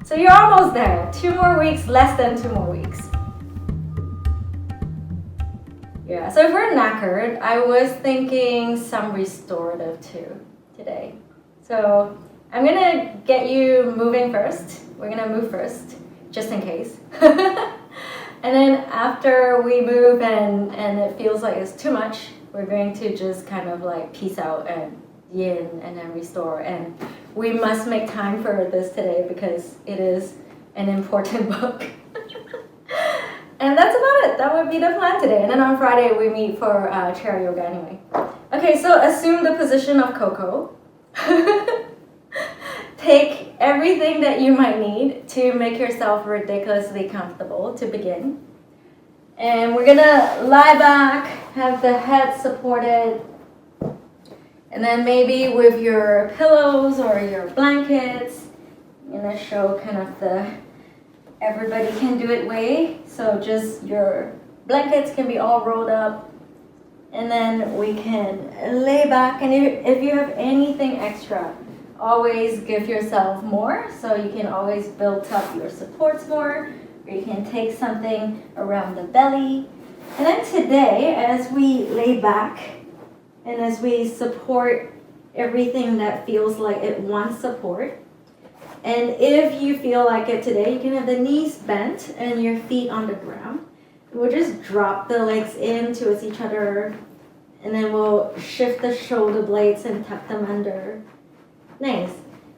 So you're almost there. 2 more weeks, less than 2 more weeks. Yeah, so if we're knackered, I was thinking some restorative too today. So I'm gonna get you moving first. We're gonna move first, just in case. And then after we move and it feels like it's too much, we're going to just kind of like peace out and yin and then restore. And we must make time for this today because it is an important book. And that's about it. That would be the plan today. And then on Friday we meet for chair yoga anyway. Okay, so assume the position of Coco. Take everything that you might need to make yourself ridiculously comfortable to begin. And we're gonna lie back, have the head supported, and then maybe with your pillows or your blankets, I'm gonna show kind of the everybody can do it way. So just your blankets can be all rolled up, and then we can lay back. And if you have anything extra, always give yourself more, so you can always build up your supports more, or you can take something around the belly. And then today, as we lay back and as we support everything that feels like it wants support, and if you feel like it today, you can have the knees bent and your feet on the ground. We'll just drop the legs in towards each other, and then we'll shift the shoulder blades and tuck them under. Nice.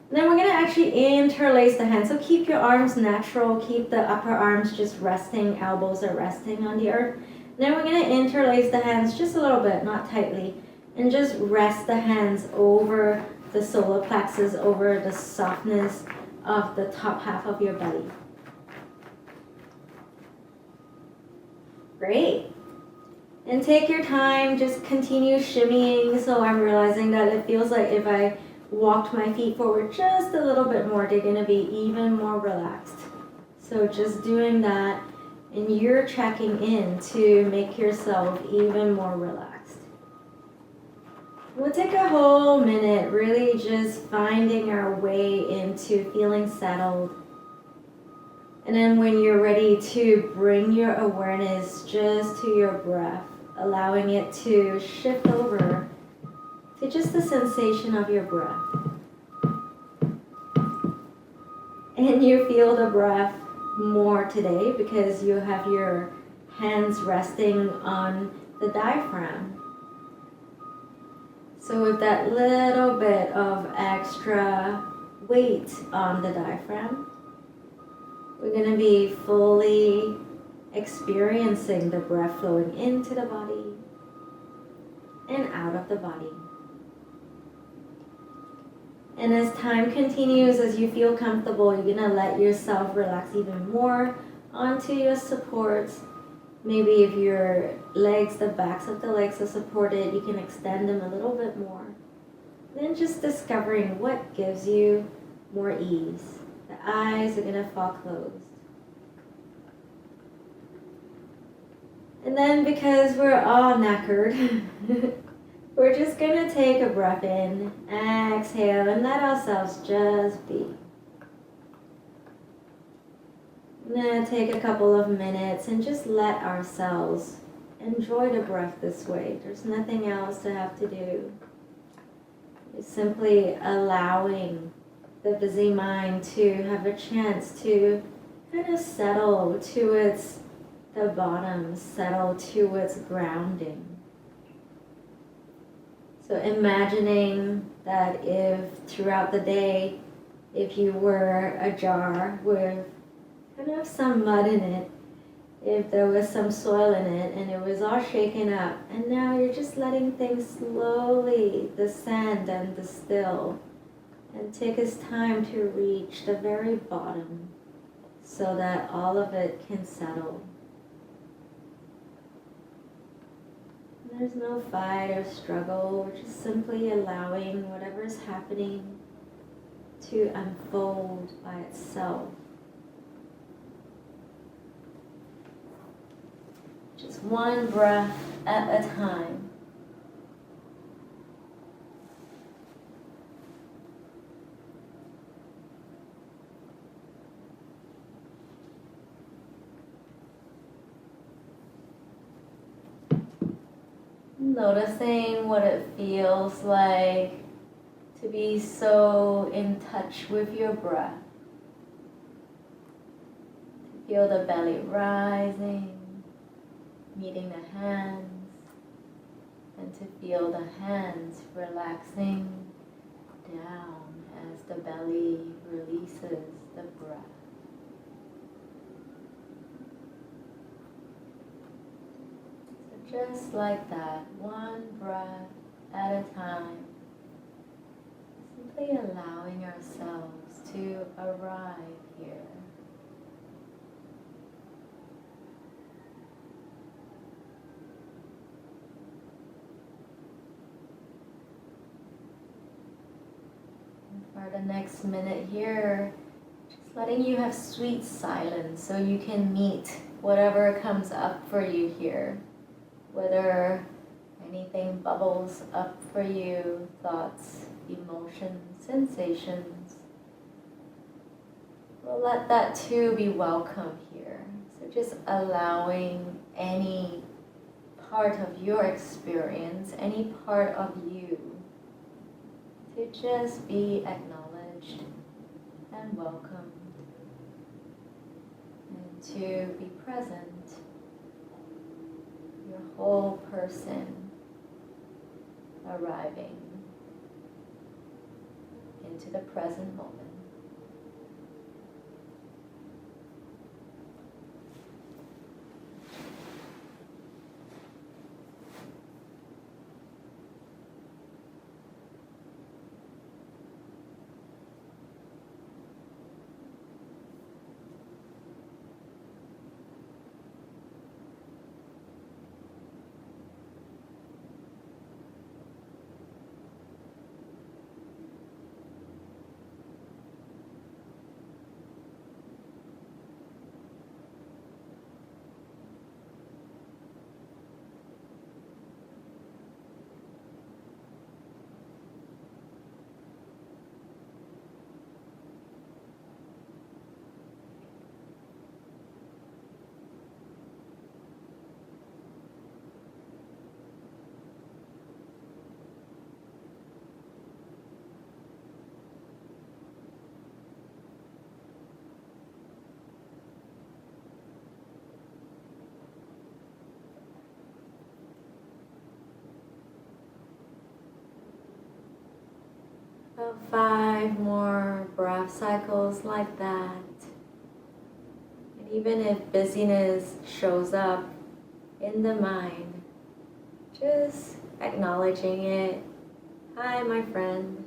And then we're going to actually interlace the hands. So keep your arms natural. Keep the upper arms just resting. Elbows are resting on the earth. And then we're going to interlace the hands just a little bit, not tightly. And just rest the hands over the solar plexus, over the softness of the top half of your belly. Great. And take your time. Just continue shimmying. So I'm realizing that it feels like if I walked my feet forward just a little bit more, they're going to be even more relaxed. So just doing that, and you're checking in to make yourself even more relaxed. We'll take a whole minute really just finding our way into feeling settled. And then when you're ready to bring your awareness just to your breath, allowing it to shift over to just the sensation of your breath. And you feel the breath more today because you have your hands resting on the diaphragm. So with that little bit of extra weight on the diaphragm, we're going to be fully experiencing the breath flowing into the body and out of the body. And as time continues, as you feel comfortable, you're going to let yourself relax even more onto your supports. Maybe if your legs, the backs of the legs are supported, you can extend them a little bit more. Then just discovering what gives you more ease. The eyes are going to fall closed. And then because we're all knackered, we're just going to take a breath in, exhale, and let ourselves just be. I'm going to take a couple of minutes and just let ourselves enjoy the breath this way. There's nothing else to have to do. It's simply allowing the busy mind to have a chance to kind of settle towards the bottom, settle towards grounding. So imagining that if throughout the day, if you were a jar with kind of some mud in it, if there was some soil in it and it was all shaken up, and now you're just letting things slowly descend and distill and take its time to reach the very bottom so that all of it can settle. There's no fight or struggle. We're just simply allowing whatever's happening to unfold by itself. Just one breath at a time. Noticing what it feels like to be so in touch with your breath. To feel the belly rising, meeting the hands, and to feel the hands relaxing down as the belly releases the breath. So just like that, one breath at a time, simply allowing ourselves to arrive here. For the next minute here, just letting you have sweet silence so you can meet whatever comes up for you here. Whether anything bubbles up for you, thoughts, emotions, sensations. We'll let that too be welcome here. So just allowing any part of your experience, any part of you, to just be acknowledged and welcomed, and to be present, your whole person arriving into the present moment. About 5 more breath cycles like that. And even if busyness shows up in the mind, just acknowledging it. Hi, my friend.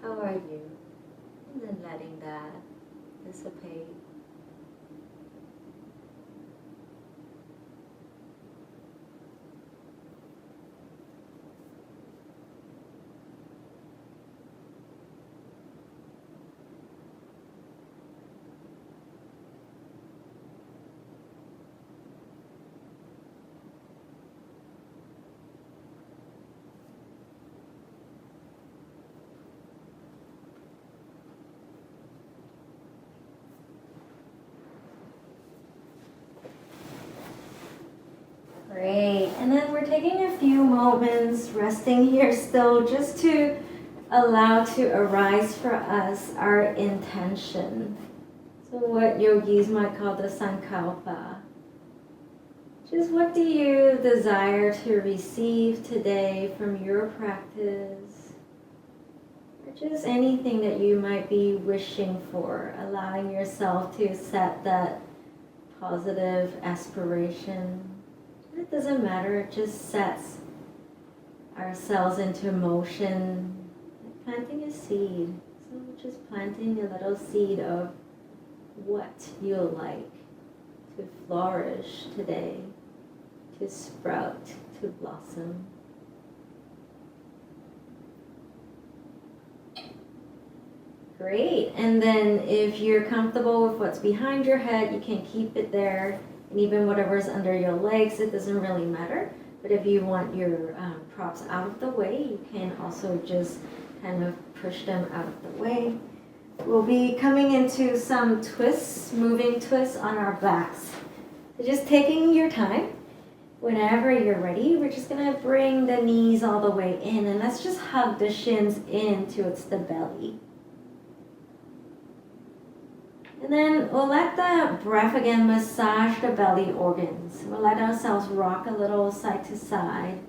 How are you? And then letting that dissipate. Great, and then we're taking a few moments resting here still just to allow to arise for us our intention. So what yogis might call the sankalpa. Just what do you desire to receive today from your practice? Or just anything that you might be wishing for, allowing yourself to set that positive aspiration. It doesn't matter, it just sets ourselves into motion, like planting a seed. So just planting a little seed of what you'll like to flourish today, to sprout, to blossom. Great, and then if you're comfortable with what's behind your head, you can keep it there. And even whatever's under your legs, it doesn't really matter. But if you want your props out of the way, you can also just kind of push them out of the way. We'll be coming into some twists, moving twists on our backs. So just taking your time. Whenever you're ready, we're just gonna bring the knees all the way in and let's just hug the shins in towards the belly. And then we'll let the breath again massage the belly organs. We'll let ourselves rock a little side to side.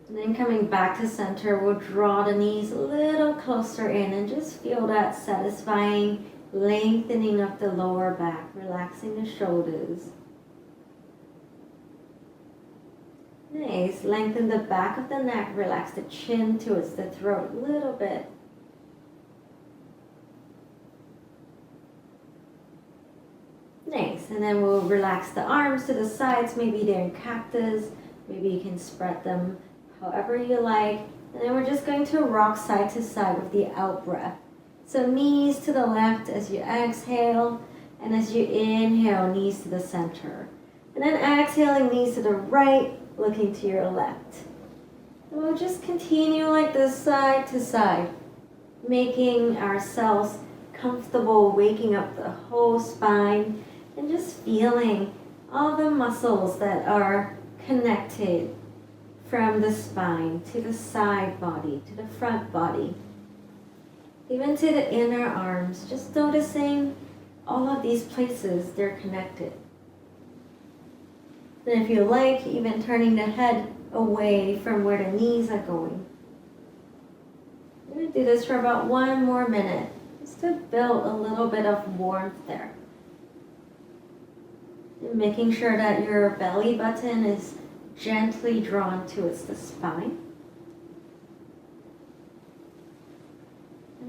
And then coming back to center, we'll draw the knees a little closer in and just feel that satisfying lengthening of the lower back, relaxing the shoulders. Nice. Lengthen the back of the neck, relax the chin towards the throat a little bit. Nice. And then we'll relax the arms to the sides. Maybe they're in cactus. Maybe you can spread them however you like. And then we're just going to rock side to side with the out breath. So knees to the left as you exhale, and as you inhale, knees to the center. And then exhaling, knees to the right, looking to your left. And we'll just continue like this side to side, making ourselves comfortable, waking up the whole spine, and just feeling all the muscles that are connected from the spine to the side body, to the front body, even to the inner arms, just noticing all of these places, they're connected. And if you like, even turning the head away from where the knees are going. I'm going to do this for about 1 more minute, just to build a little bit of warmth there. And making sure that your belly button is gently drawn towards the spine.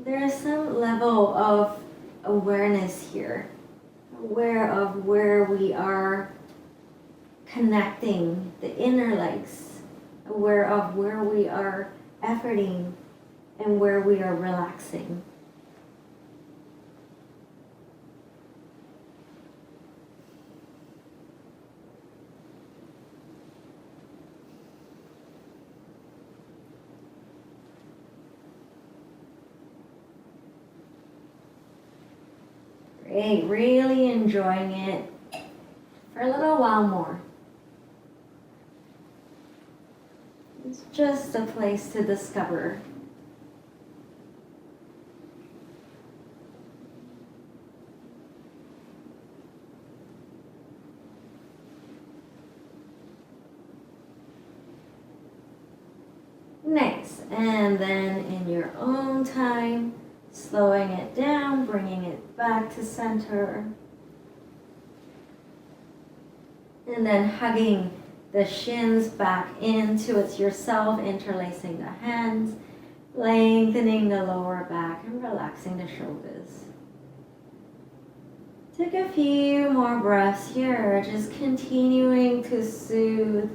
There is some level of awareness here, aware of where we are connecting the inner legs, aware of where we are efforting and where we are relaxing. Great, really enjoying it for a little while more. It's just a place to discover. Nice, and then in your own time, slowing it down, bringing it back to center. And then hugging the shins back in towards yourself, interlacing the hands, lengthening the lower back and relaxing the shoulders. Take a few more breaths here, just continuing to soothe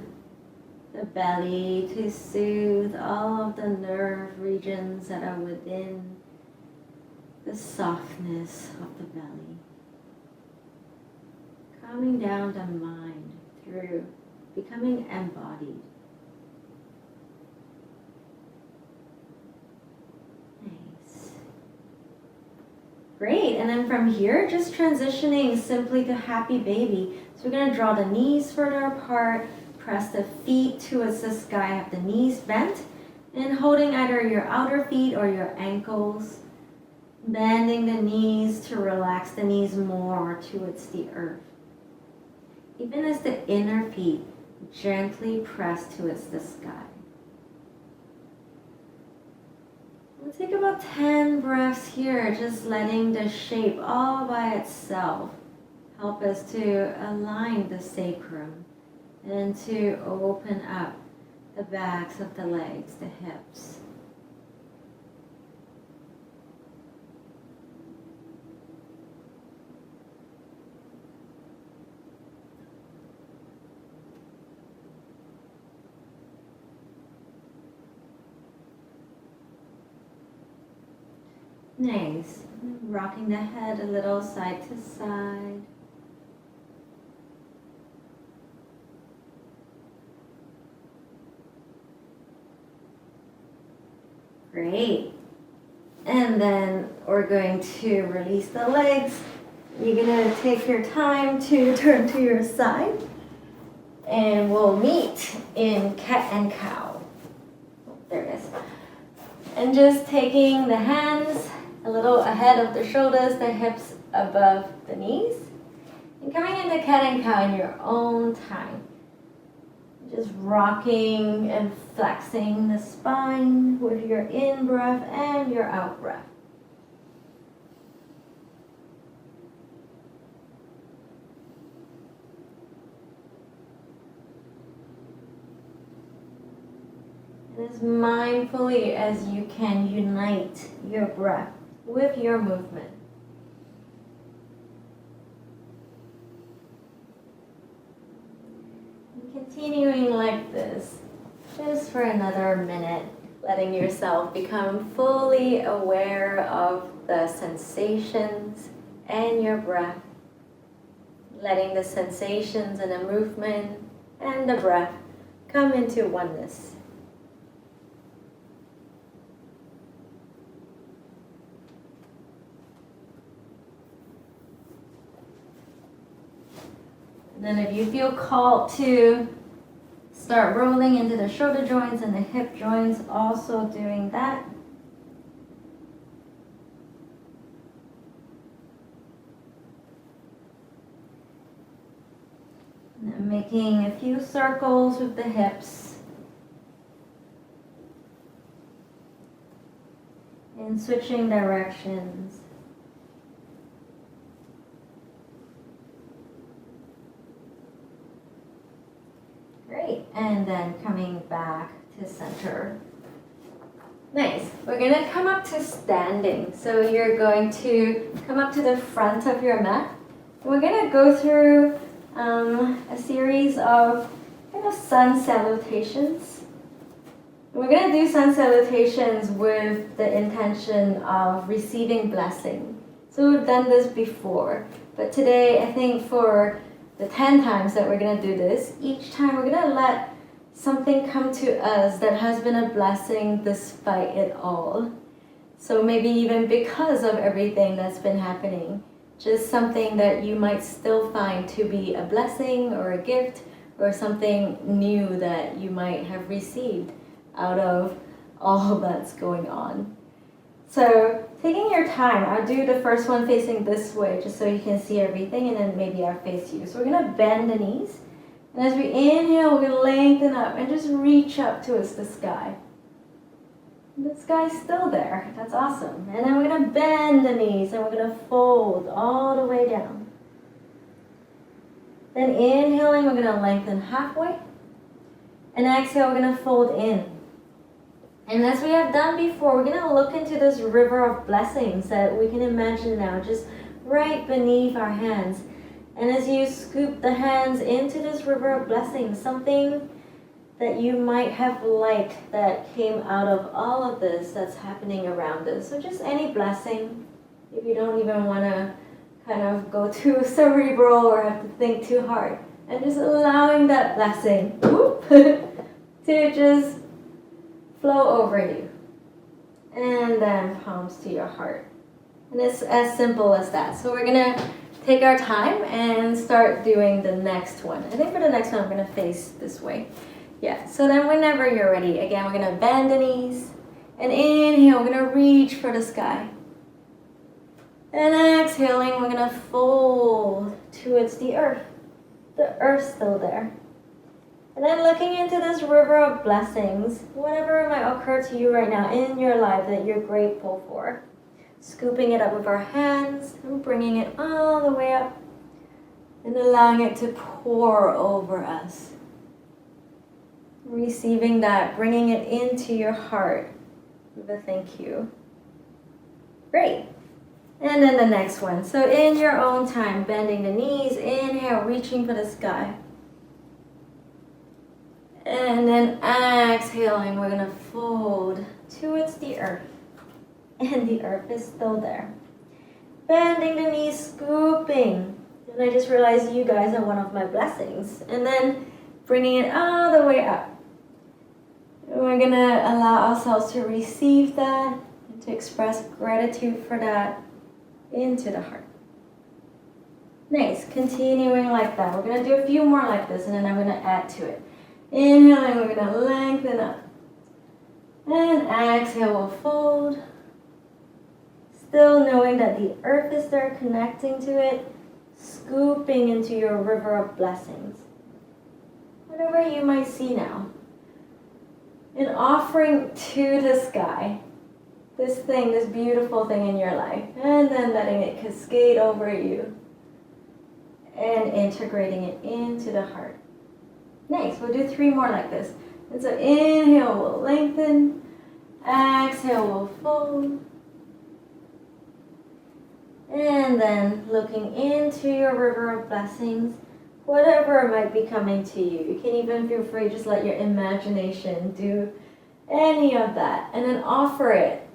the belly, to soothe all of the nerve regions that are within the softness of the belly. Calming down the mind through becoming embodied. Nice. Great, and then from here, just transitioning simply to happy baby. So we're going to draw the knees further apart, press the feet towards the sky, have the knees bent, and holding either your outer feet or your ankles. Bending the knees to relax the knees more towards the earth. Even as the inner feet gently press towards the sky. We'll take about 10 breaths here, just letting the shape all by itself help us to align the sacrum and to open up the backs of the legs, the hips. Nice. Rocking the head a little side to side. Great. And then we're going to release the legs You're gonna take your time to turn to your side, and we'll meet in cat and cow. Oh, there it is. And just taking the hands a little ahead of the shoulders, the hips above the knees, and coming into cat and cow in your own time. Just rocking and flexing the spine with your in breath and your out breath. And as mindfully as you can, unite your breath with your movement. Continuing like this, just for another minute, letting yourself become fully aware of the sensations and your breath, letting the sensations and the movement and the breath come into oneness. And then if you feel called to start rolling into the shoulder joints and the hip joints, also doing that. And then making a few circles with the hips. And switching directions. Great, and then coming back to center. Nice, we're gonna come up to standing. So you're going to come up to the front of your mat. We're gonna go through a series of kind of sun salutations. We're gonna do sun salutations with the intention of receiving blessing. So we've done this before, but today I think for the 10 times that we're going to do this, each time we're going to let something come to us that has been a blessing despite it all. So maybe even because of everything that's been happening, just something that you might still find to be a blessing or a gift or something new that you might have received out of all that's going on. So taking your time, I'll do the first one facing this way just so you can see everything, and then maybe I'll face you. So we're going to bend the knees. And as we inhale, we're going to lengthen up and just reach up towards the sky. The sky's still there. That's awesome. And then we're going to bend the knees and we're going to fold all the way down. Then inhaling, we're going to lengthen halfway. And exhale, we're going to fold in. And as we have done before, we're going to look into this river of blessings that we can imagine now, just right beneath our hands. And as you scoop the hands into this river of blessings, something that you might have liked that came out of all of this that's happening around us. So just any blessing, if you don't even want to kind of go too cerebral or have to think too hard. And just allowing that blessing to just flow over you. And then palms to your heart. And it's as simple as that. So we're going to take our time and start doing the next one. I think for the next one, I'm going to face this way. Yeah, so then whenever you're ready, again, we're going to bend the knees. And inhale, we're going to reach for the sky. And exhaling, we're going to fold towards the earth. The earth's still there. And then looking into this river of blessings, whatever might occur to you right now in your life that you're grateful for. Scooping it up with our hands and bringing it all the way up. And allowing it to pour over us. Receiving that, bringing it into your heart with a thank you. Great. And then the next one. So in your own time, bending the knees, inhale, reaching for the sky. And then exhaling, we're going to fold towards the earth. And the earth is still there. Bending the knees, scooping. And I just realized you guys are one of my blessings. And then bringing it all the way up. And we're going to allow ourselves to receive that and to express gratitude for that into the heart. Nice, continuing like that. We're gonna do a few more like this and then I'm gonna add to it. Inhaling, we're gonna lengthen up. And exhale, we'll fold. Still knowing that the earth is there, connecting to it, scooping into your river of blessings. Whatever you might see now. And offering to the sky this thing, this beautiful thing in your life. And then letting it cascade over you. And integrating it into the heart. Nice, we'll do 3 more like this. And so inhale, we'll lengthen. Exhale, we'll fold. And then looking into your river of blessings, whatever might be coming to you. You can even feel free, just let your imagination do any of that. And then offer it.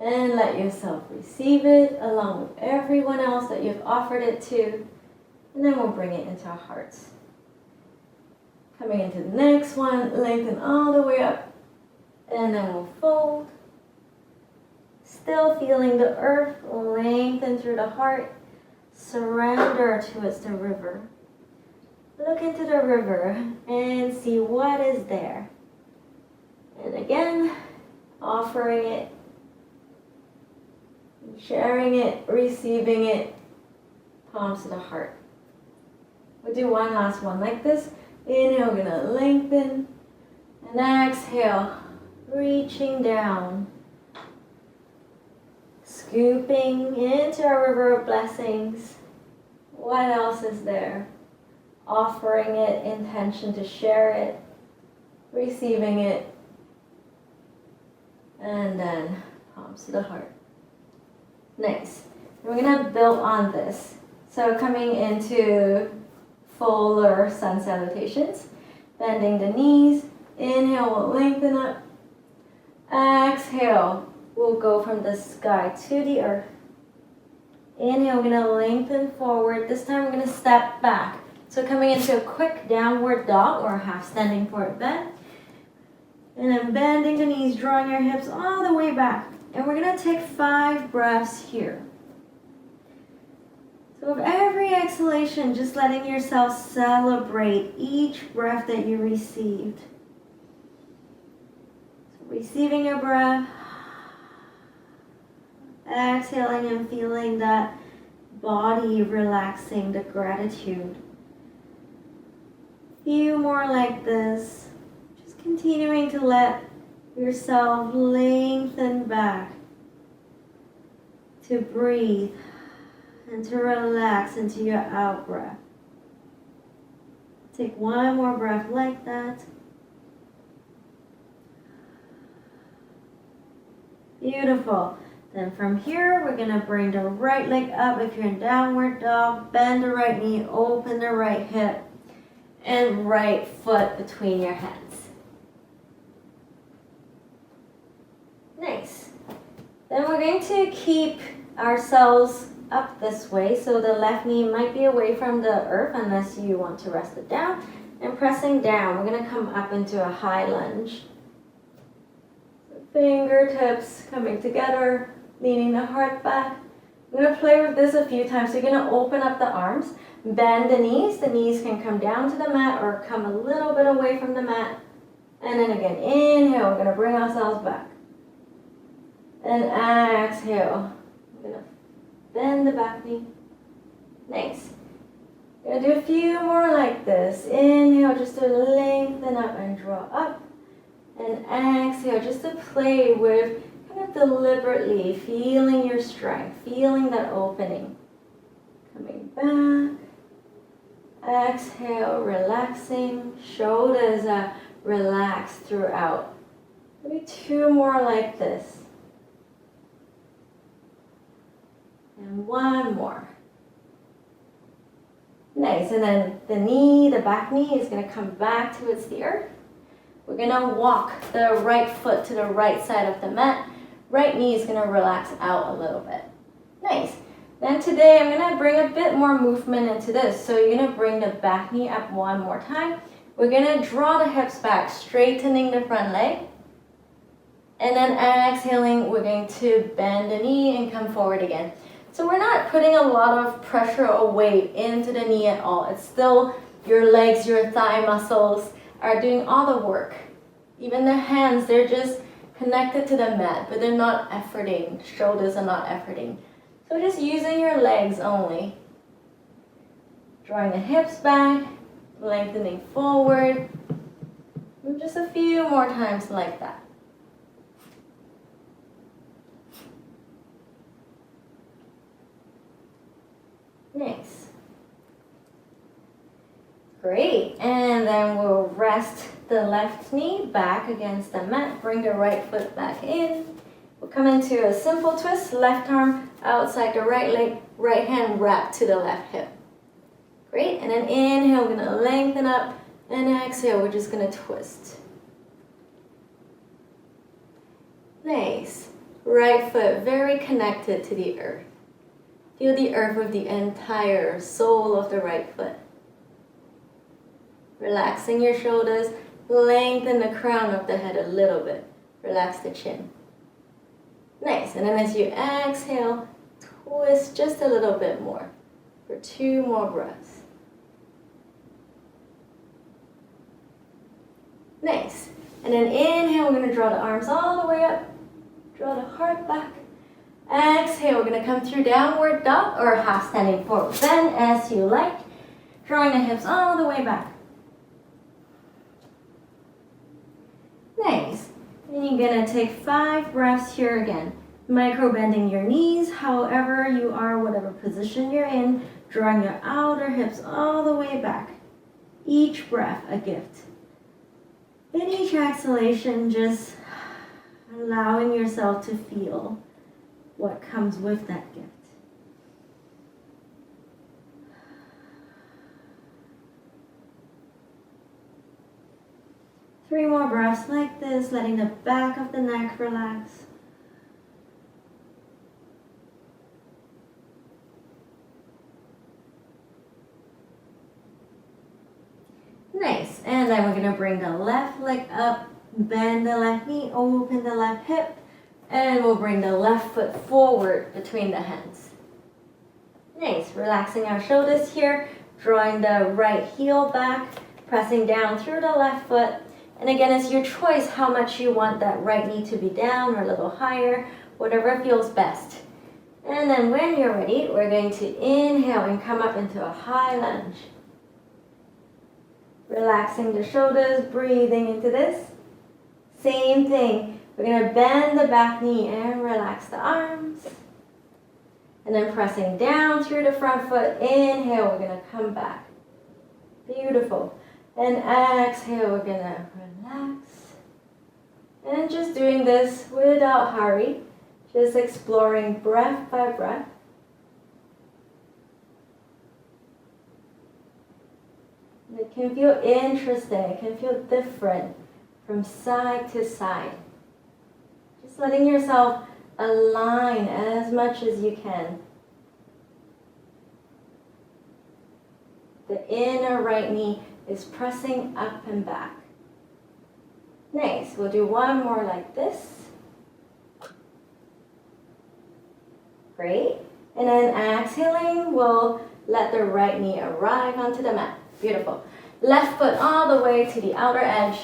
And let yourself receive it along with everyone else that you've offered it to. And then we'll bring it into our hearts. Coming into the next one, lengthen all the way up. And then we'll fold. Still feeling the earth lengthen through the heart. Surrender towards the river. Look into the river and see what is there. And again, offering it, sharing it, receiving it, palms to the heart. We'll do one last one like this. Inhale, we're gonna lengthen. And exhale, reaching down. Scooping into our river of blessings. What else is there? Offering it, intention to share it, receiving it, and then palms to the heart. Nice. We're gonna build on this. So coming into fuller sun salutations, bending the knees. Inhale, we'll lengthen up. Exhale, we'll go from the sky to the earth. Inhale, we're gonna lengthen forward. This time we're gonna step back. So coming into a quick downward dog or half standing forward bend. And then bending the knees, drawing your hips all the way back. And we're gonna take 5 breaths here. So with every exhalation, just letting yourself celebrate each breath that you received. So receiving your breath. Exhaling and feeling that body relaxing, the gratitude. Few more like this. Just continuing to let yourself lengthen back. To breathe and to relax into your out breath. Take one more breath like that. Beautiful. Then from here, we're gonna bring the right leg up. If you're in downward dog, bend the right knee, open the right hip, and right foot between your hands. Nice. Then we're going to keep ourselves up this way, so the left knee might be away from the earth unless you want to rest it down. And pressing down, we're gonna come up into a high lunge. So fingertips coming together. Leaning the heart back. I'm going to play with this a few times. So you're going to open up the arms, bend the knees. The knees can come down to the mat or come a little bit away from the mat. And then again, inhale, we're going to bring ourselves back. And exhale, we're going to bend the back knee. Nice. We're going to do a few more like this. Inhale, just to lengthen up and draw up. And exhale, just to play with kind of deliberately feeling your strength, feeling that opening. Coming back. Exhale, relaxing. Shoulders are relaxed throughout. Maybe 2 more like this. And 1 more. Nice. And then the back knee is going to come back towards the earth. We're going to walk the right foot to the right side of the mat. Right knee is going to relax out a little bit. Nice. Then today I'm going to bring a bit more movement into this. So you're going to bring the back knee up 1 more time. We're going to draw the hips back, straightening the front leg. And then exhaling, we're going to bend the knee and come forward again. So we're not putting a lot of pressure or weight into the knee at all. It's still your legs, your thigh muscles are doing all the work. Even the hands, they're just connected to the mat, but they're not efforting. Shoulders are not efforting. So just using your legs only. Drawing the hips back, lengthening forward. And just a few more times like that. Nice. Great. And then we'll rest the left knee back against the mat. Bring the right foot back in. We'll come into a simple twist. Left arm outside the right leg. Right hand wrapped to the left hip. Great. And then inhale, we're going to lengthen up. And exhale, we're just going to twist. Nice. Right foot very connected to the earth. Feel the earth with the entire sole of the right foot. Relaxing your shoulders, lengthen the crown of the head a little bit. Relax the chin. Nice, and then as you exhale, twist just a little bit more for 2 more breaths. Nice, and then inhale, we're going to draw the arms all the way up. Draw the heart back. Exhale, we're going to come through downward dog or half standing forward bend as you like. Drawing the hips all the way back. Nice. And you're going to take 5 breaths here again. Micro bending your knees, however you are, whatever position you're in. Drawing your outer hips all the way back. Each breath a gift. In each exhalation, just allowing yourself to feel what comes with that gift. Three more breaths like this, letting the back of the neck relax. Nice, and then we're going to bring the left leg up, bend the left knee, open the left hip, and we'll bring the left foot forward between the hands. Nice, relaxing our shoulders here, drawing the right heel back, pressing down through the left foot. And again, it's your choice how much you want that right knee to be down or a little higher, whatever feels best. And then when you're ready, we're going to inhale and come up into a high lunge. Relaxing the shoulders, breathing into this. Same thing. We're going to bend the back knee and relax the arms. And then pressing down through the front foot. Inhale, we're going to come back. Beautiful. And exhale, we're going to relax. And just doing this without hurry. Just exploring breath by breath. It can feel interesting. It can feel different from side to side. Just letting yourself align as much as you can. The inner right knee is pressing up and back. Nice. We'll do one more like this. Great. And then exhaling, we'll let the right knee arrive onto the mat. Beautiful. Left foot all the way to the outer edge,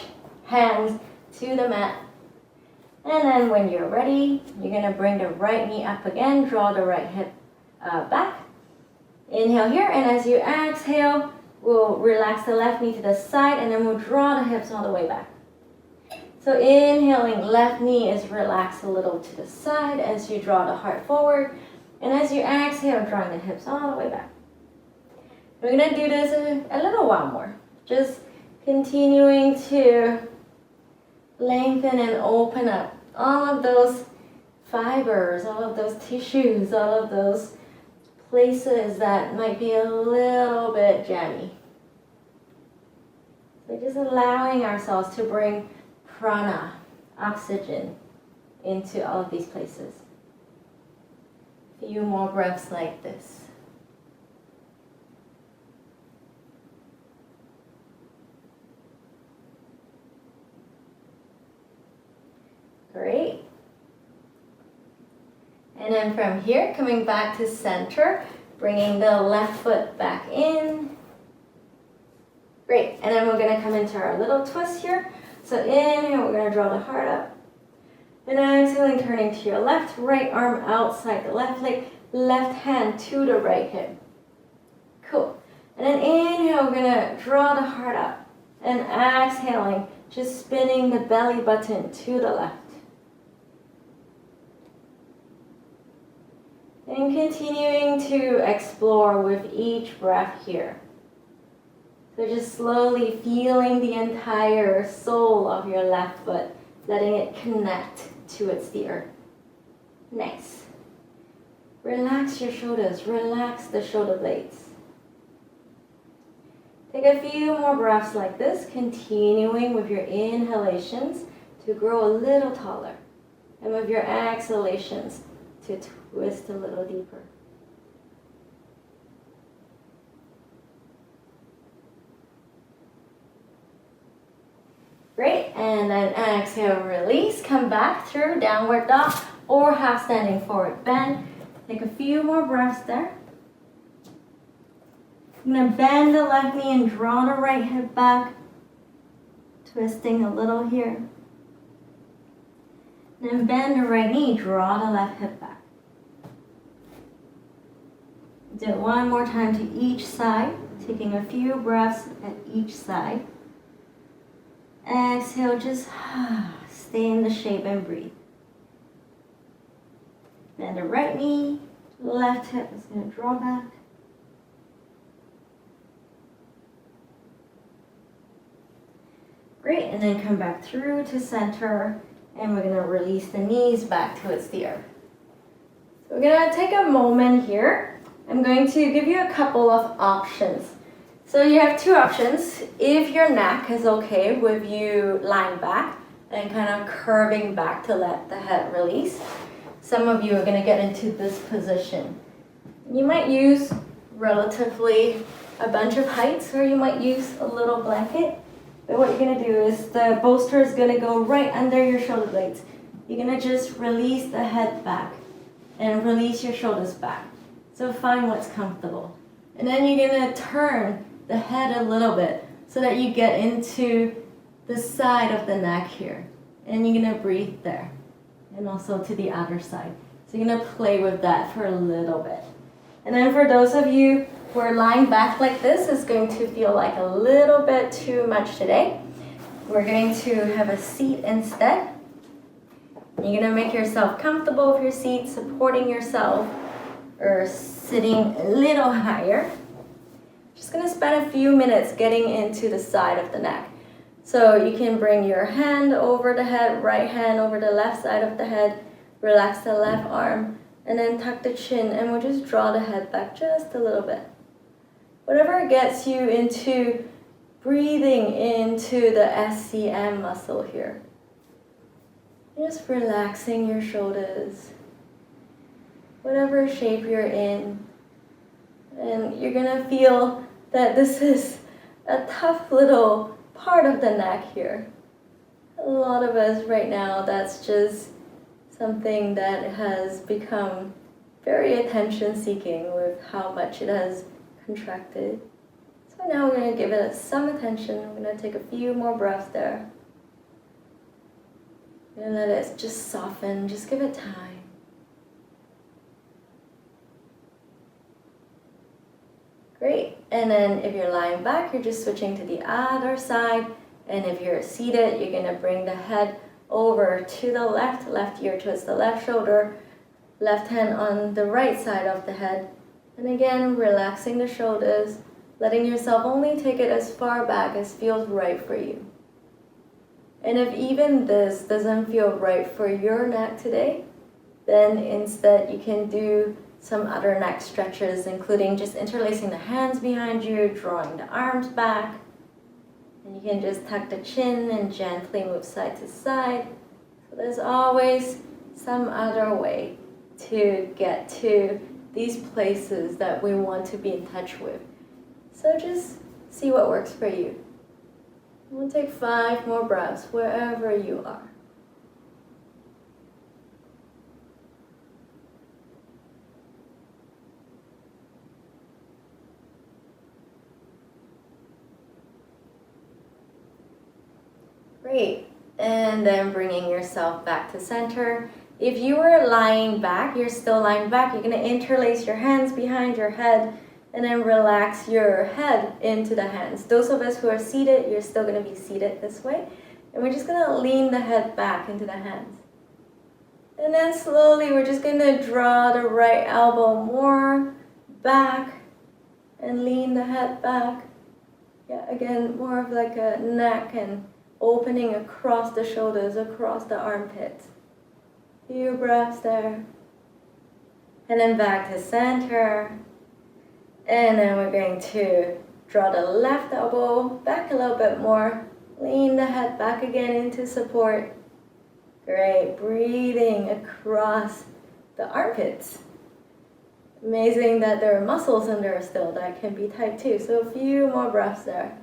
hands to the mat. And then when you're ready, you're going to bring the right knee up again, draw the right hip back. Inhale here, and as you exhale, we'll relax the left knee to the side, and then we'll draw the hips all the way back. So inhaling, left knee is relaxed a little to the side as you draw the heart forward. And as you exhale, drawing the hips all the way back. We're going to do this a little while more. Just continuing to lengthen and open up all of those fibers, all of those tissues, all of those places that might be a little bit jammy. So just allowing ourselves to bring prana, oxygen, into all of these places. A few more breaths like this. Great. And then from here, coming back to center, bringing the left foot back in. Great, and then we're gonna come into our little twist here. So inhale, we're gonna draw the heart up. And exhaling, turning to your left, right arm outside the left leg, left hand to the right hip. Cool. And then inhale, we're gonna draw the heart up. And exhaling, just spinning the belly button to the left. And continuing to explore with each breath here. So just slowly feeling the entire sole of your left foot, letting it connect towards the earth. Nice. Relax your shoulders, relax the shoulder blades. Take a few more breaths like this, continuing with your inhalations to grow a little taller. And with your exhalations to twist a little deeper. Great, and then exhale, release, come back through downward dog or half standing forward bend. Take a few more breaths there. I'm gonna bend the left knee and draw the right hip back, twisting a little here. Then bend the right knee, draw the left hip back. Do it one more time to each side, taking a few breaths at each side. Exhale, just stay in the shape and breathe. Bend the right knee, left hip is going to draw back. Great, and then come back through to center, and we're going to release the knees back towards the earth. So we're going to take a moment here. I'm going to give you a couple of options. So you have two options. If your neck is okay with you lying back and kind of curving back to let the head release, some of you are going to get into this position. You might use relatively a bunch of heights, or you might use a little blanket. But what you're going to do is the bolster is going to go right under your shoulder blades. You're going to just release the head back and release your shoulders back. So find what's comfortable. And then you're going to turn the head a little bit so that you get into the side of the neck here. And you're going to breathe there. And also to the other side. So you're going to play with that for a little bit. And then for those of you who are lying back like this, it's going to feel like a little bit too much today. We're going to have a seat instead. You're going to make yourself comfortable with your seat, supporting yourself, or sitting a little higher. Just going to spend a few minutes getting into the side of the neck. So you can bring your hand over the head, right hand over the left side of the head, relax the left arm, and then tuck the chin, and we'll just draw the head back just a little bit. Whatever gets you into breathing into the SCM muscle here. Just relaxing your shoulders, whatever shape you're in. And you're gonna feel that this is a tough little part of the neck here. A lot of us right now, that's just something that has become very attention-seeking with how much it has contracted. So now we're going to give it some attention. We're going to take a few more breaths there. And let it just soften. Just give it time. Great. And then if you're lying back, you're just switching to the other side. And if you're seated, you're going to bring the head over to the left ear towards the left shoulder, left hand on the right side of the head. And again, relaxing the shoulders, letting yourself only take it as far back as feels right for you. And if even this doesn't feel right for your neck today, then instead you can do some other neck stretches, including just interlacing the hands behind you, drawing the arms back. And you can just tuck the chin and gently move side to side. So there's always some other way to get to these places that we want to be in touch with. So just see what works for you. We'll take 5 more breaths wherever you are. Great. And then bringing yourself back to center. If you were lying back, you're still lying back, you're going to interlace your hands behind your head and then relax your head into the hands. Those of us who are seated, you're still going to be seated this way. And we're just going to lean the head back into the hands. And then slowly we're just going to draw the right elbow more back and lean the head back. Yeah, again, more of like a neck and opening across the shoulders, across the armpits. Few breaths there. And then back to center. And then we're going to draw the left elbow back a little bit more. Lean the head back again into support. Great. Breathing across the armpits. Amazing that there are muscles in there still that can be tight too. So a few more breaths there.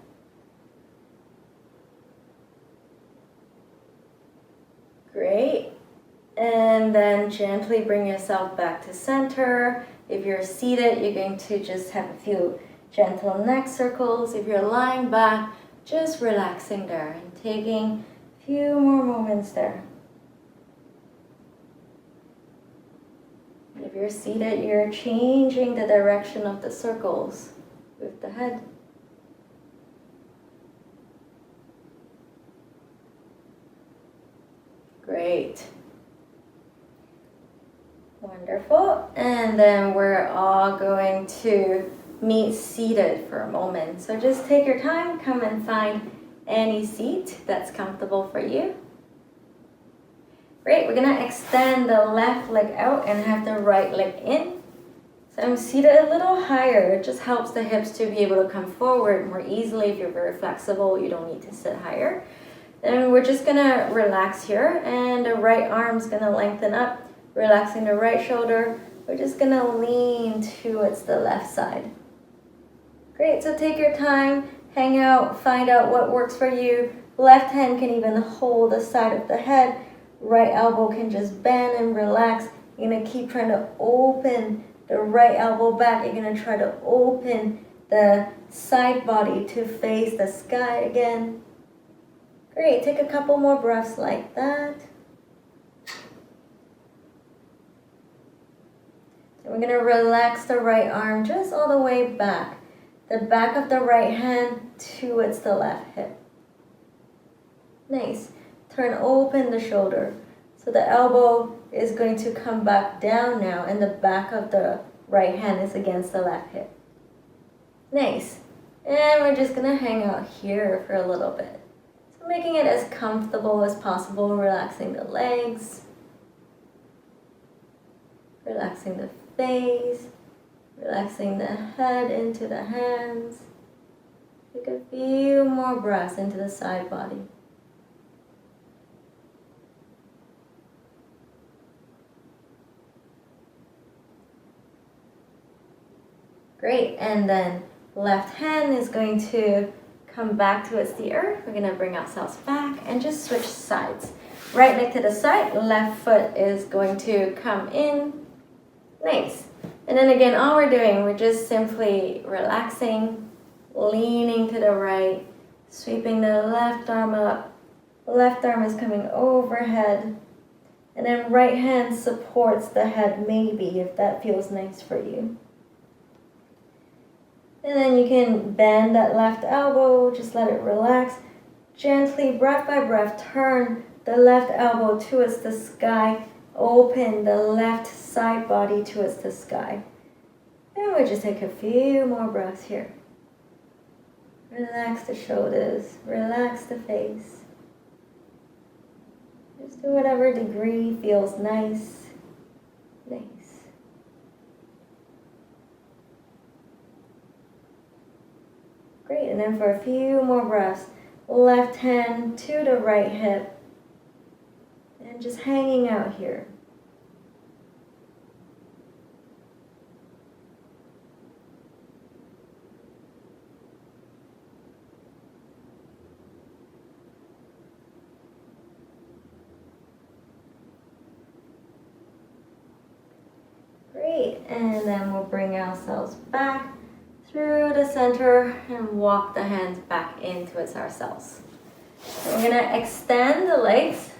Great. And then gently bring yourself back to center. If you're seated, you're going to just have a few gentle neck circles. If you're lying back, just relaxing there and taking a few more moments there. If you're seated, you're changing the direction of the circles with the head. Great. Wonderful. And then we're all going to meet seated for a moment. So just take your time, come and find any seat that's comfortable for you. Great, we're gonna extend the left leg out and have the right leg in. So I'm seated a little higher. It just helps the hips to be able to come forward more easily. If you're very flexible, you don't need to sit higher. Then we're just gonna relax here, and the right arm's gonna lengthen up, relaxing the right shoulder. We're just gonna lean towards the left side. Great, so take your time, hang out, find out what works for you. Left hand can even hold the side of the head. Right elbow can just bend and relax. You're gonna keep trying to open the right elbow back. You're gonna try to open the side body to face the sky again. Great, take a couple more breaths like that. And we're gonna relax the right arm just all the way back. The back of the right hand towards the left hip. Nice. Turn open the shoulder. So the elbow is going to come back down now, and the back of the right hand is against the left hip. Nice. And we're just gonna hang out here for a little bit. So making it as comfortable as possible, relaxing the legs, relaxing the face, relaxing the head into the hands. Take a few more breaths into the side body. Great, and then left hand is going to come back towards the earth. We're gonna bring ourselves back and just switch sides. Right leg to the side, left foot is going to come in. Nice. And then again, all we're doing, we're just simply relaxing, leaning to the right, sweeping the left arm up. Left arm is coming overhead. And then right hand supports the head, maybe, if that feels nice for you. And then you can bend that left elbow, just let it relax. Gently, breath by breath, turn the left elbow towards the sky. Open the left side body towards the sky. And we'll just take a few more breaths here. Relax the shoulders, relax the face. Just to whatever degree feels nice. Nice. Great, and then for a few more breaths, left hand to the right hip, and just hanging out here. Great, and then we'll bring ourselves back through the center and walk the hands back in towards ourselves. So we're gonna extend the legs,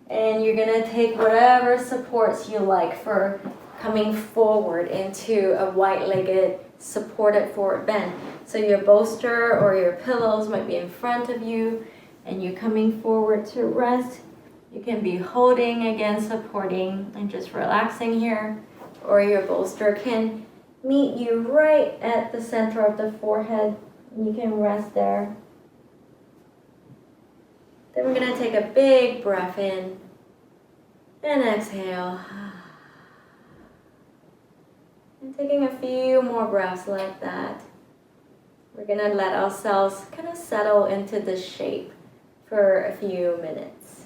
and you're gonna take whatever supports you like for coming forward into a wide-legged supported forward bend. So your bolster or your pillows might be in front of you, and you're coming forward to rest. You can be holding again, supporting, and just relaxing here, or your bolster can meet you right at the center of the forehead. You can rest there. Then we're gonna take a big breath in and exhale. And taking a few more breaths like that. We're gonna let ourselves kind of settle into this shape for a few minutes.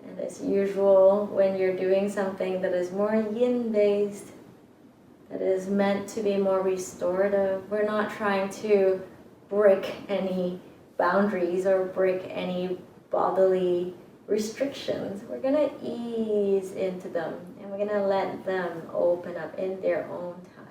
And as usual, when you're doing something that is more yin-based, that is meant to be more restorative, we're not trying to break any boundaries or break any bodily restrictions. We're gonna ease into them, and we're gonna let them open up in their own time.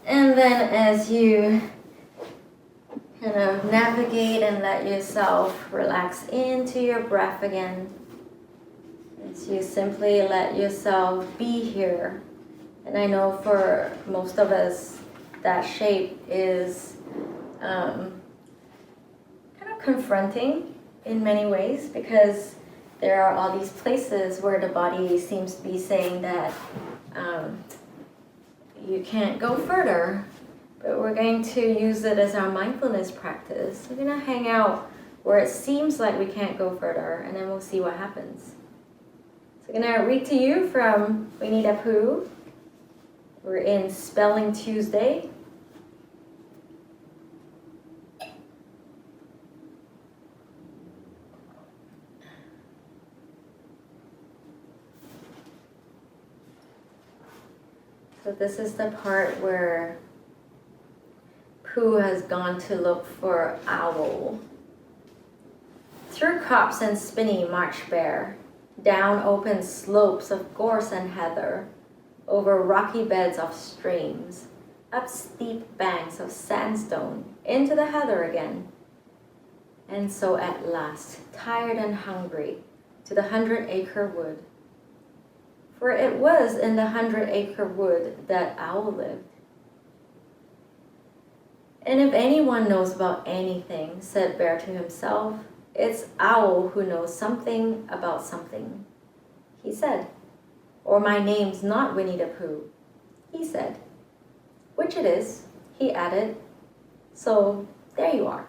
And then as you kind of navigate and let yourself relax into your breath again, as you simply let yourself be here. And I know for most of us, that shape is kind of confronting in many ways, because there are all these places where the body seems to be saying that you can't go further, but we're going to use it as our mindfulness practice. We're going to hang out where it seems like we can't go further, and then we'll see what happens. So I'm going to read to you from Winnie the Pooh. We're in Spelling Tuesday. So this is the part where Pooh has gone to look for Owl. Through copse and spinney march Bear, down open slopes of gorse and heather, over rocky beds of streams, up steep banks of sandstone, into the heather again. And so at last, tired and hungry, to the 100-acre wood. For it was in the 100-acre wood that Owl lived. And if anyone knows about anything, said Bear to himself, it's Owl who knows something about something. He said, or my name's not Winnie the Pooh. He said, which it is, he added. So there you are.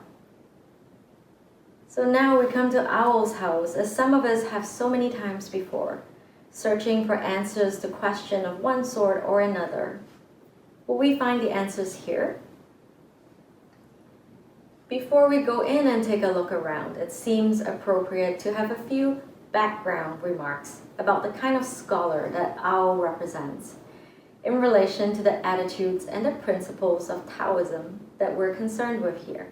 So now we come to Owl's house, as some of us have so many times before, searching for answers to question of one sort or another. Will we find the answers here? Before we go in and take a look around, it seems appropriate to have a few background remarks about the kind of scholar that Owl represents in relation to the attitudes and the principles of Taoism that we're concerned with here.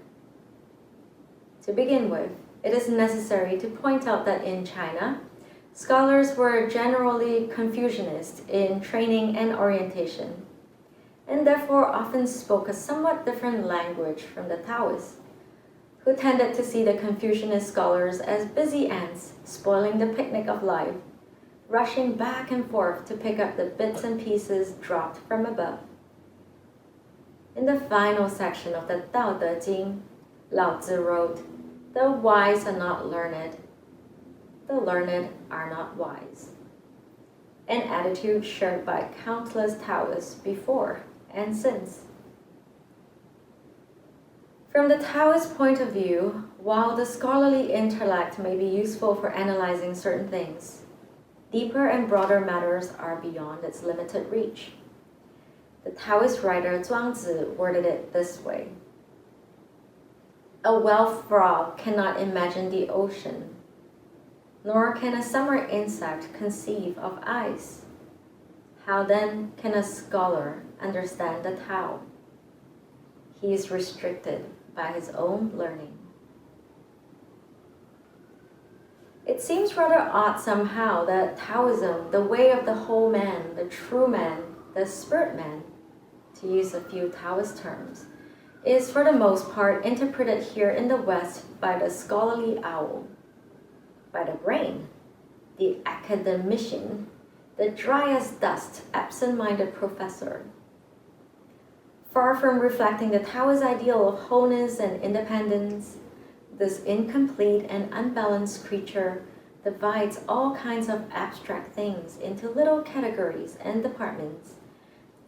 To begin with, it is necessary to point out that in China, scholars were generally Confucianist in training and orientation, and therefore often spoke a somewhat different language from the Taoists, who tended to see the Confucianist scholars as busy ants spoiling the picnic of life, rushing back and forth to pick up the bits and pieces dropped from above. In the final section of the Tao Te Ching, Lao Tzu wrote, "The wise are not learned, the learned are not wise," an attitude shared by countless Taoists before and since. From the Taoist point of view, while the scholarly intellect may be useful for analyzing certain things, deeper and broader matters are beyond its limited reach. The Taoist writer Zhuangzi worded it this way: a well frog cannot imagine the ocean, nor can a summer insect conceive of ice. How then can a scholar understand the Tao? He is restricted by his own learning. It seems rather odd somehow that Taoism, the way of the whole man, the true man, the spirit man, to use a few Taoist terms, is for the most part interpreted here in the West by the scholarly owl, by the brain, the academician, the dry as dust, absent-minded professor. Far from reflecting the Taoist ideal of wholeness and independence, this incomplete and unbalanced creature divides all kinds of abstract things into little categories and departments,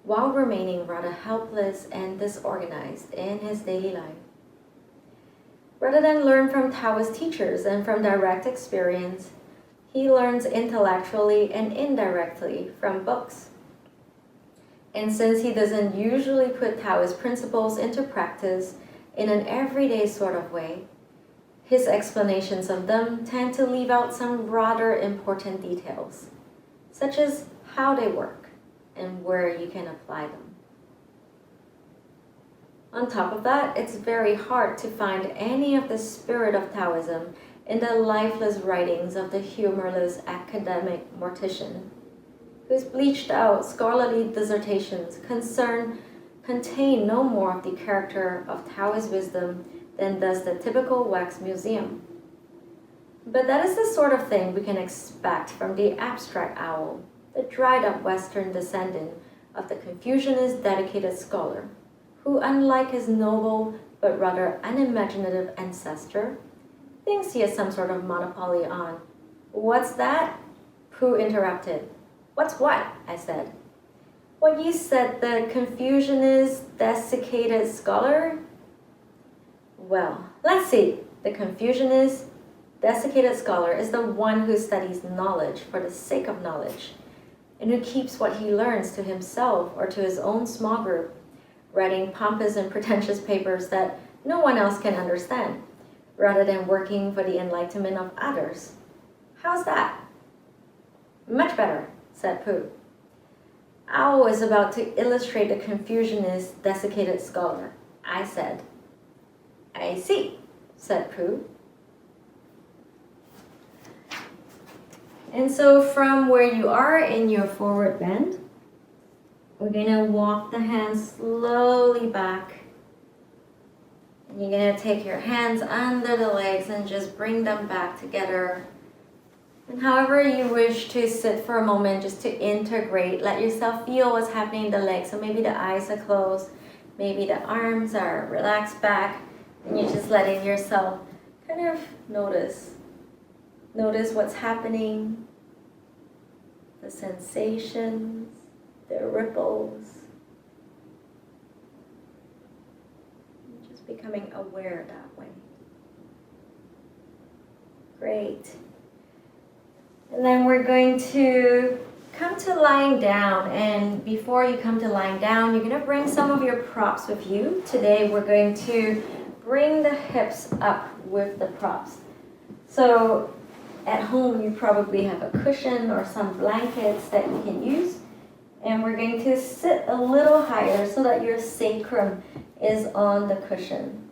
while remaining rather helpless and disorganized in his daily life. Rather than learn from Taoist teachers and from direct experience, he learns intellectually and indirectly from books. And since he doesn't usually put Taoist principles into practice in an everyday sort of way, his explanations of them tend to leave out some rather important details, such as how they work and where you can apply them. On top of that, it's very hard to find any of the spirit of Taoism in the lifeless writings of the humorless academic mortician, whose bleached out scholarly dissertations contain no more of the character of Taoist wisdom than does the typical wax museum. But that is the sort of thing we can expect from the abstract owl, the dried-up Western descendant of the Confucianist dedicated scholar, who, unlike his noble but rather unimaginative ancestor, thinks he has some sort of monopoly on. What's that? Pooh interrupted. What's what? I said. What you said, the Confucianist desiccated scholar? Well, let's see. The Confucianist desiccated scholar is the one who studies knowledge for the sake of knowledge, and who keeps what he learns to himself or to his own small group, writing pompous and pretentious papers that no one else can understand, rather than working for the enlightenment of others. How's that? Much better, said Pooh. Owl is about to illustrate the Confucianist desiccated scholar, I said. I see, said Pooh. And so from where you are in your forward bend, we're going to walk the hands slowly back. And you're going to take your hands under the legs and just bring them back together. And however you wish to sit for a moment, just to integrate, let yourself feel what's happening in the legs. So maybe the eyes are closed, maybe the arms are relaxed back, and you're just letting yourself kind of notice what's happening, the sensations, the ripples. Just becoming aware that way. Great. And then we're going to come to lying down. And before you come to lying down, you're going to bring some of your props with you. Today we're going to bring the hips up with the props. So at home you probably have a cushion or some blankets that you can use. And we're going to sit a little higher so that your sacrum is on the cushion.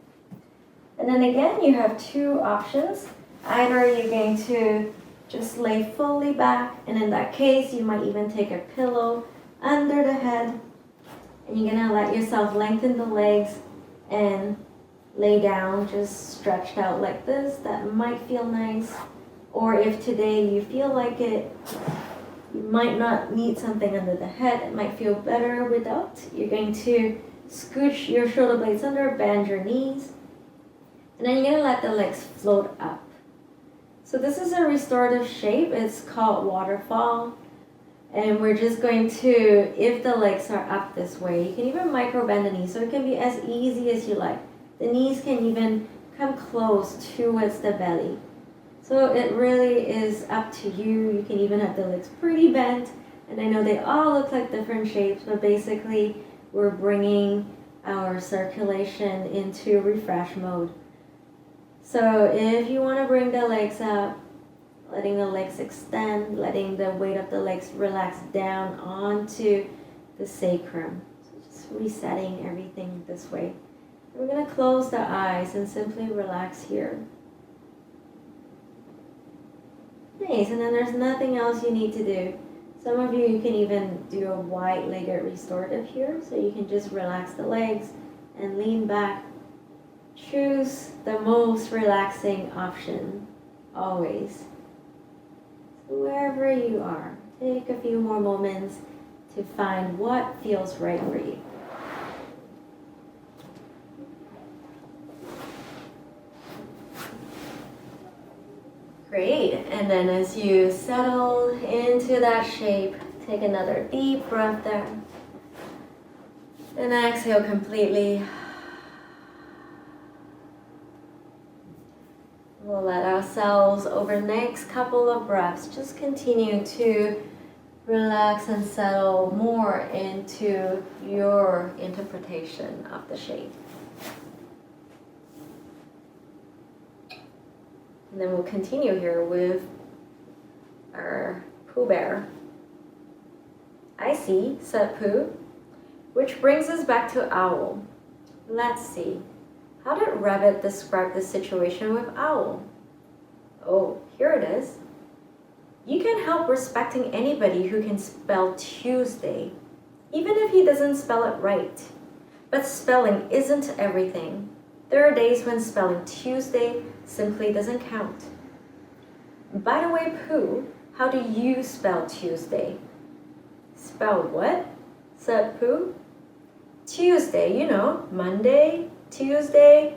And then again, you have two options. Either you're going to just lay fully back, and in that case, you might even take a pillow under the head, and you're gonna let yourself lengthen the legs and lay down just stretched out like this. That might feel nice. Or if today you feel like it, you might not need something under the head. It might feel better without. You're going to scooch your shoulder blades under, bend your knees, and then you're going to let the legs float up. So this is a restorative shape. It's called waterfall. And we're just going to, if the legs are up this way, you can even micro bend the knees. So it can be as easy as you like. The knees can even come close towards the belly. So it really is up to you. You can even have the legs pretty bent. And I know they all look like different shapes, but basically we're bringing our circulation into refresh mode. So if you want to bring the legs up, letting the legs extend, letting the weight of the legs relax down onto the sacrum. So just resetting everything this way. We're going to close the eyes and simply relax here. Nice, and then there's nothing else you need to do. Some of you can even do a wide-legged restorative here, so you can just relax the legs and lean back. Choose the most relaxing option, always. So wherever you are, take a few more moments to find what feels right for you. Great, and then as you settle into that shape, take another deep breath there. And exhale completely. We'll let ourselves, over the next couple of breaths, just continue to relax and settle more into your interpretation of the shape. And then we'll continue here with our Pooh Bear. I see, said Pooh, which brings us back to Owl. Let's see. How did Rabbit describe the situation with Owl? Oh, here it is. You can help respecting anybody who can spell Tuesday, even if he doesn't spell it right. But spelling isn't everything. There are days when spelling Tuesday simply doesn't count. By the way, Pooh, how do you spell Tuesday? Spell what? Said Pooh. Tuesday, you know, Monday, Tuesday.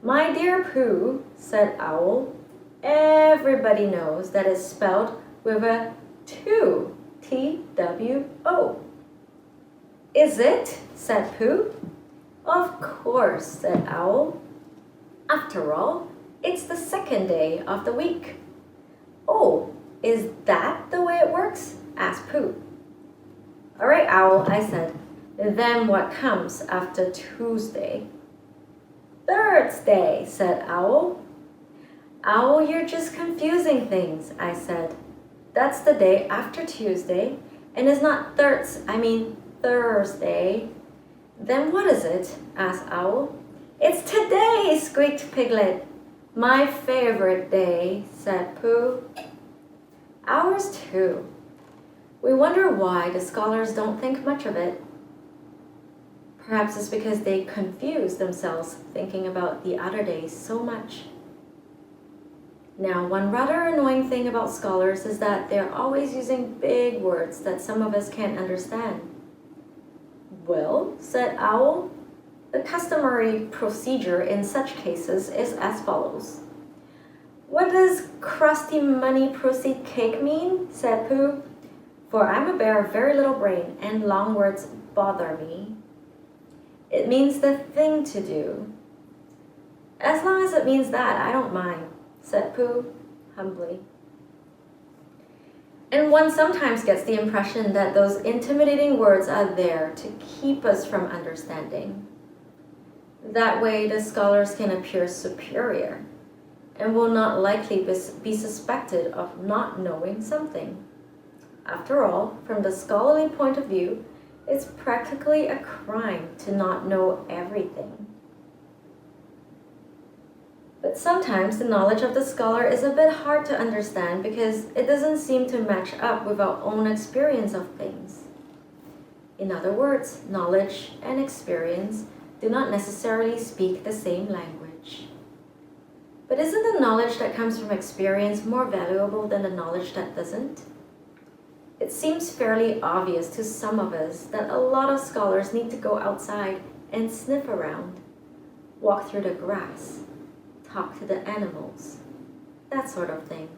My dear Pooh, said Owl, everybody knows that it's spelled with a 2, T-W-O. Is it? Said Pooh. Of course, said Owl. After all, it's the second day of the week. Oh, is that the way it works? Asked Pooh. All right, Owl, I said. Then what comes after Tuesday? Thursday, said Owl. Owl, you're just confusing things, I said. That's the day after Tuesday, and it's not Thursday. Then what is it? Asked Owl. It's today, squeaked Piglet. My favorite day, said Pooh. Ours too. We wonder why the scholars don't think much of it. Perhaps it's because they confuse themselves thinking about the other days so much. Now, one rather annoying thing about scholars is that they're always using big words that some of us can't understand. Well, said Owl, the customary procedure in such cases is as follows. What does crusty money proceed cake mean? Said Pooh. For I'm a bear of very little brain, and long words bother me. It means the thing to do. As long as it means that, I don't mind, said Pooh, humbly. And one sometimes gets the impression that those intimidating words are there to keep us from understanding. That way, the scholars can appear superior and will not likely be suspected of not knowing something. After all, from the scholarly point of view, it's practically a crime to not know everything. But sometimes the knowledge of the scholar is a bit hard to understand because it doesn't seem to match up with our own experience of things. In other words, knowledge and experience do not necessarily speak the same language. But isn't the knowledge that comes from experience more valuable than the knowledge that doesn't? It seems fairly obvious to some of us that a lot of scholars need to go outside and sniff around, walk through the grass, talk to the animals, that sort of thing.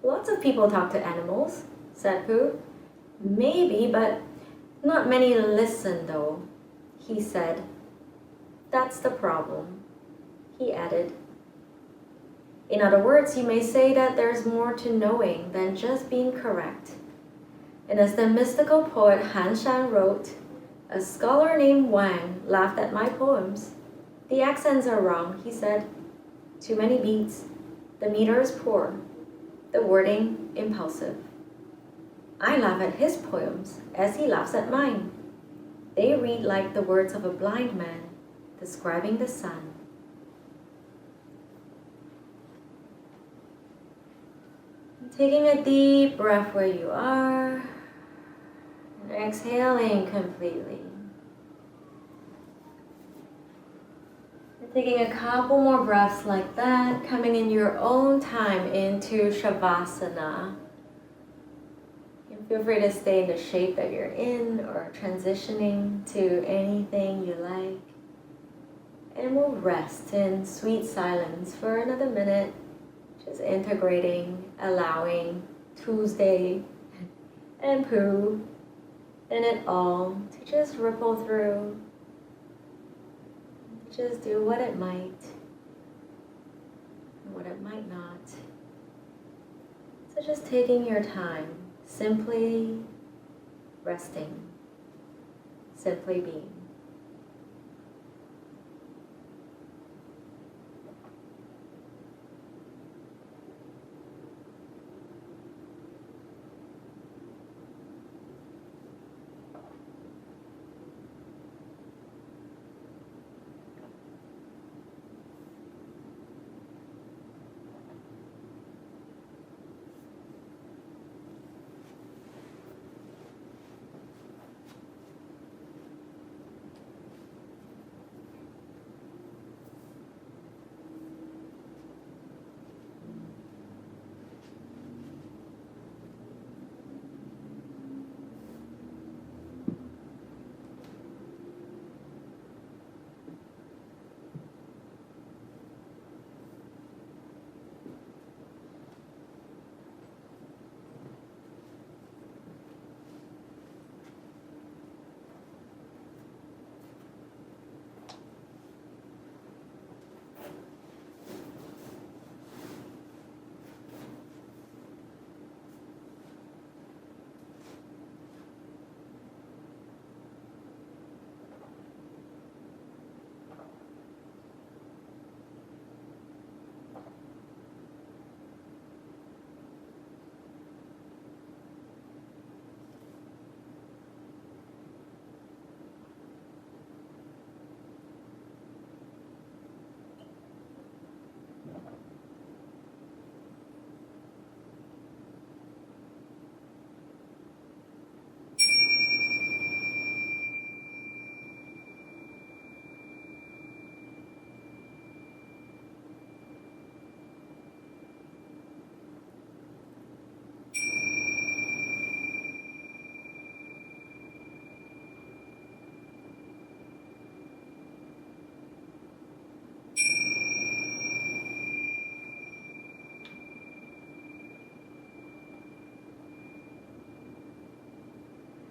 Lots of people talk to animals, said Pooh. Maybe, but not many listen though, he said. That's the problem, he added. In other words, you may say that there's more to knowing than just being correct. And as the mystical poet Han Shan wrote, a scholar named Wang laughed at my poems. The accents are wrong, he said. Too many beats. The meter is poor. The wording impulsive. I laugh at his poems as he laughs at mine. They read like the words of a blind man describing the sun. Taking a deep breath where you are and exhaling completely. And taking a couple more breaths like that, coming in your own time into Shavasana. And feel free to stay in the shape that you're in or transitioning to anything you like. And we'll rest in sweet silence for another minute, just integrating, allowing Twosday and Pooh and it all to just ripple through, to just do what it might and what it might not. So just taking your time, simply resting, simply being.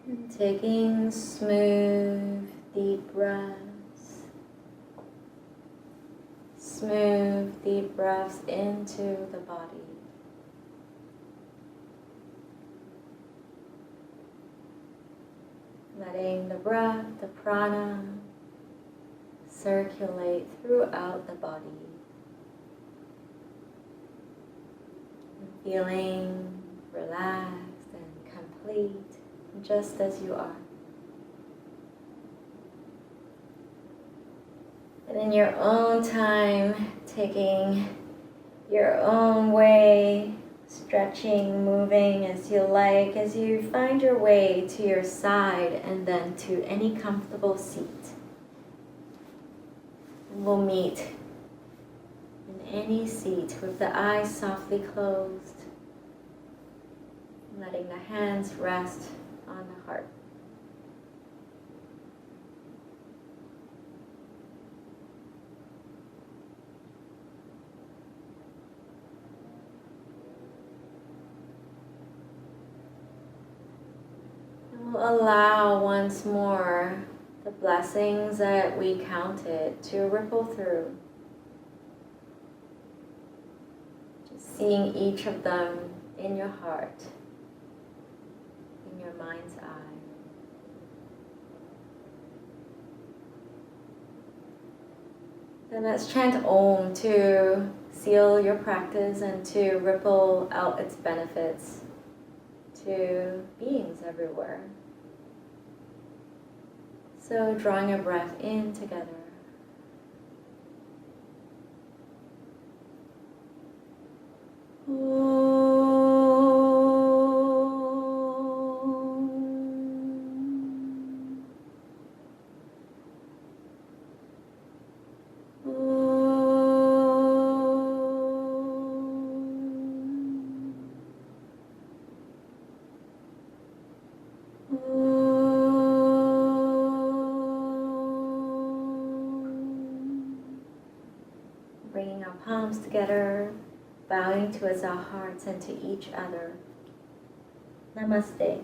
And taking smooth, deep breaths. Smooth, deep breaths into the body. Letting the breath, the prana, circulate throughout the body. And feeling relaxed and complete, just as you are. And in your own time, taking your own way, stretching, moving as you like, as you find your way to your side and then to any comfortable seat. And we'll meet in any seat with the eyes softly closed, letting the hands rest on the heart. And we'll allow once more the blessings that we counted to ripple through. Just seeing each of them in your heart, in your mind's eye. Then let's chant Om to seal your practice and to ripple out its benefits to beings everywhere. So drawing your breath in together. Om. palms together, bowing towards our hearts and to each other. Namaste.